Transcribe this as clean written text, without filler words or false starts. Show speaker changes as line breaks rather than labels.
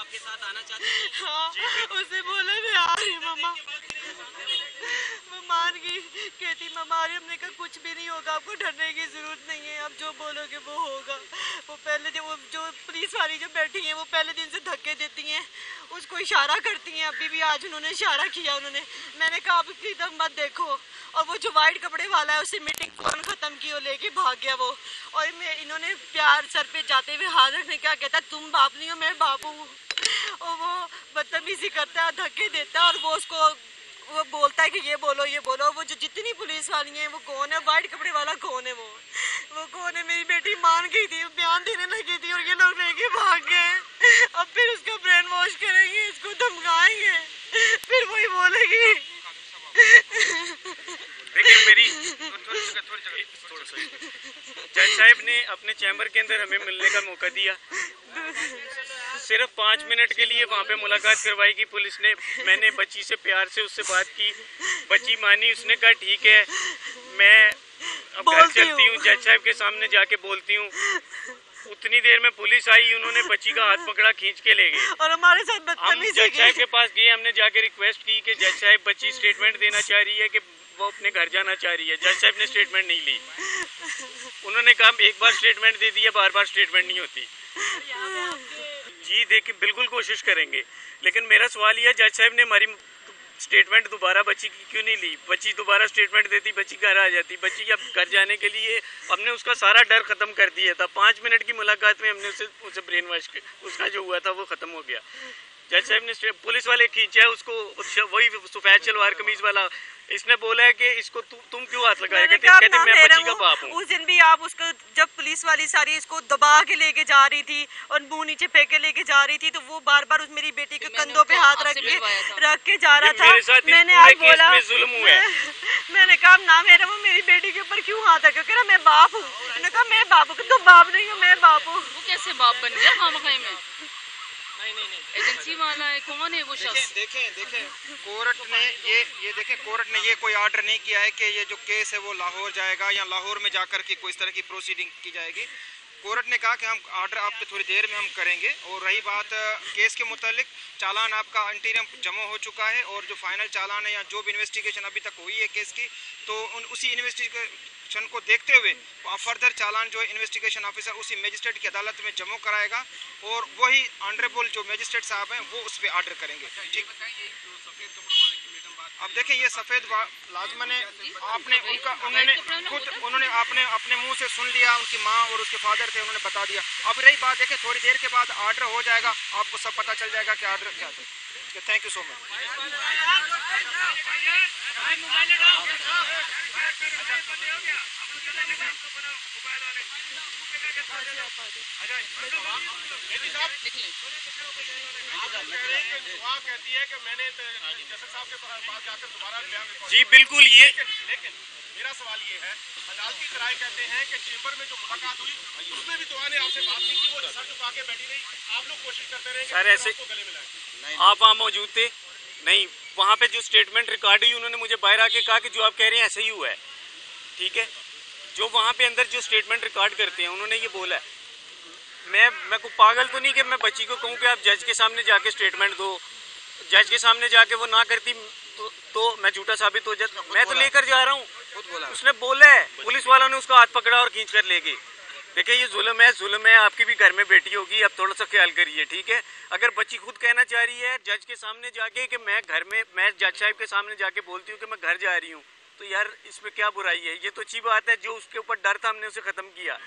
आपके साथ आना चाहती हैं?
हाँ, उसे बोला मैं आ रही मम्मा। वो मान गई, कहती मम्मा आ रही। हमने कहा कुछ भी नहीं होगा, आपको डरने की जरूरत नहीं है, आप जो बोलोगे वो होगा। वो पहले दिन वो जो पुलिस वाली जो बैठी हैं वो पहले दिन से धक्के देती हैं, उसको इशारा करती हैं। अभी भी आज उन्होंने इशारा किया। मैंने कहा आप इसकी तरफ मत देखो। और वो जो वाइट कपड़े वाला है उसे मीटिंग फोन खत्म की और लेके भाग गया वो। और मैं इन्होंने प्यार सर पे जाते हुए हाथ रखने क्या कहता, तुम बाप नहीं हो मैं बाप हूँ। और वो बदतमीजी करता है, धक्के देता है। और वो बोलता है कि ये बोलो ये बोलो। वो जो जितनी पुलिस वाली हैं वो कौन है, वाइट कपड़े वाला कौन है, वो कौन है। मेरी बेटी मान गई थी, बयान देने लगी थी और ये लोग लेके भाग गए। अब फिर उसका ब्रेन वॉश करेंगे, इसको धमकाएंगे, फिर वही बोलेगी।
लेकिन मेरी जज साहब ने अपने चैम्बर के अंदर हमें मिलने का मौका दिया। सिर्फ 5 मिनट के लिए वहाँ पे मुलाकात करवाई की पुलिस ने। मैंने बच्ची से प्यार से उससे बात की, बच्ची मानी। उसने कहा ठीक है मैं अब घर चलती हूँ, जज साहब के सामने जाके बोलती हूँ। उतनी देर में पुलिस आई, उन्होंने बच्ची का हाथ पकड़ा, खींच के ले गए
और हमारे साथ
हम जज साहब के पास गए। हमने जाके रिक्वेस्ट की कि जज साहब बच्ची स्टेटमेंट देना चाह रही है कि वो अपने घर जाना चाह रही है। जज साहब ने स्टेटमेंट नहीं ली। उन्होंने कहा एक बार स्टेटमेंट दे दी है, बार बार स्टेटमेंट नहीं होती। जी देखिए बिल्कुल कोशिश करेंगे, लेकिन मेरा सवाल यह है जज साहब ने हमारी स्टेटमेंट दोबारा बच्ची की क्यों नहीं ली? बच्ची दोबारा स्टेटमेंट देती, बच्ची घर आ जाती। बच्ची अब घर जाने के लिए हमने उसका सारा डर खत्म कर दिया था। 5 मिनट की मुलाकात में हमने उसे ब्रेन वॉश, उसका जो हुआ था वो खत्म हो गया। जज साहब ने पुलिस वाले खींचा उसको, वही सफेद शलवार कमीज वाला। इसने बोला है कि इसको तुम क्यों हाथ लगाया? कहते मैं बच्ची का बाप हूँ।
उस दिन भी आप उसको जब पुलिस वाली सारी इसको दबा के लेके जा रही थी और मुंह नीचे फेंक के लेके जा रही थी, तो वो बार बार उस मेरी बेटी के कंधों पे हाथ रख के जा रहा था। मैंने आज बोला,
जुल्म हुआ है।
मैंने कहा ना मेरा वो मेरी बेटी के ऊपर क्यों हाथ रखा? कह रहा मैं बाप हूँ। मैंने कहा मैं बाप हूँ। तुम बाप नहीं हो, मैं बाप हूँ।
वो कैसे बाप बन गया खामखाई में? एजेंसी वाला है, कौन है वो शख्स?
देखें कोर्ट ने ये देखें, कोर्ट ने ये कोई ऑर्डर नहीं किया है कि ये जो केस है वो लाहौर जाएगा या लाहौर में जाकर के कोई इस तरह की प्रोसीडिंग की जाएगी। कोर्ट ने कहा कि हम ऑर्डर आपके थोड़ी देर में हम करेंगे। और रही बात केस के मुतालिक, चालान आपका इंटीरियम जमा हो चुका है और जो फाइनल चालान है या जो भी इन्वेस्टिगेशन अभी तक हुई है केस की, तो उसी इन्वेस्टिगेशन को देखते हुए फर्दर चालान जो इन्वेस्टिगेशन ऑफिसर उसी मजिस्ट्रेट की अदालत में जमा कराएगा और वही ऑनरेबल जो मजिस्ट्रेट साहब हैं वो उस पर ऑर्डर करेंगे। ठीक, अब देखें ये सफ़ेद लाजमन है, आपने उन्होंने आपने अपने मुंह से सुन लिया, उनकी माँ और उसके फादर थे, उन्होंने बता दिया। अब रही बात, देखें थोड़ी देर के बाद ऑर्डर हो जाएगा, आपको सब पता चल जाएगा कि ऑर्डर क्या था। Thank you so much.
जी बिल्कुल। ये
लेकिन मेरा सवाल ये है, अदालती कराए कहते हैं कि चेंबर में जो मुलाकात हुई उसमें भी दुआ ने आपसे बात नहीं की, वो सर झुका के बैठी रही, आप लोग कोशिश करते रहे
सर ऐसे
गले मिलाएं।
आप वहाँ मौजूद थे नहीं? वहाँ पे जो स्टेटमेंट रिकॉर्ड हुई उन्होंने मुझे बाहर आके कहा कि जो आप कह रहे हैं ऐसे ही हुआ है। ठीक है, जो वहाँ पे अंदर जो स्टेटमेंट रिकॉर्ड करते हैं उन्होंने ये बोला है। मैं को पागल तो नहीं कि मैं बच्ची को कहूँ कि आप जज के सामने जाके स्टेटमेंट दो। जज के सामने जाके वो ना करती तो मैं झूठा साबित हो जाता। मैं तो लेकर जा रहा हूँ, उसने बोला है। पुलिस वालों ने उसका हाथ पकड़ा और खींच कर ले गए। देखिए ये जुल्म है। आपकी भी घर में बेटी होगी, आप थोड़ा सा ख्याल करिए। ठीक है, अगर बच्ची खुद कहना चाह रही है जज के सामने जाके कि मैं जज साहब के सामने जाके बोलती हूँ कि मैं घर जा रही हूँ, तो यार इसमें क्या बुराई है? ये तो अच्छी बात है। जो उसके ऊपर डर था हमने उसे खत्म किया।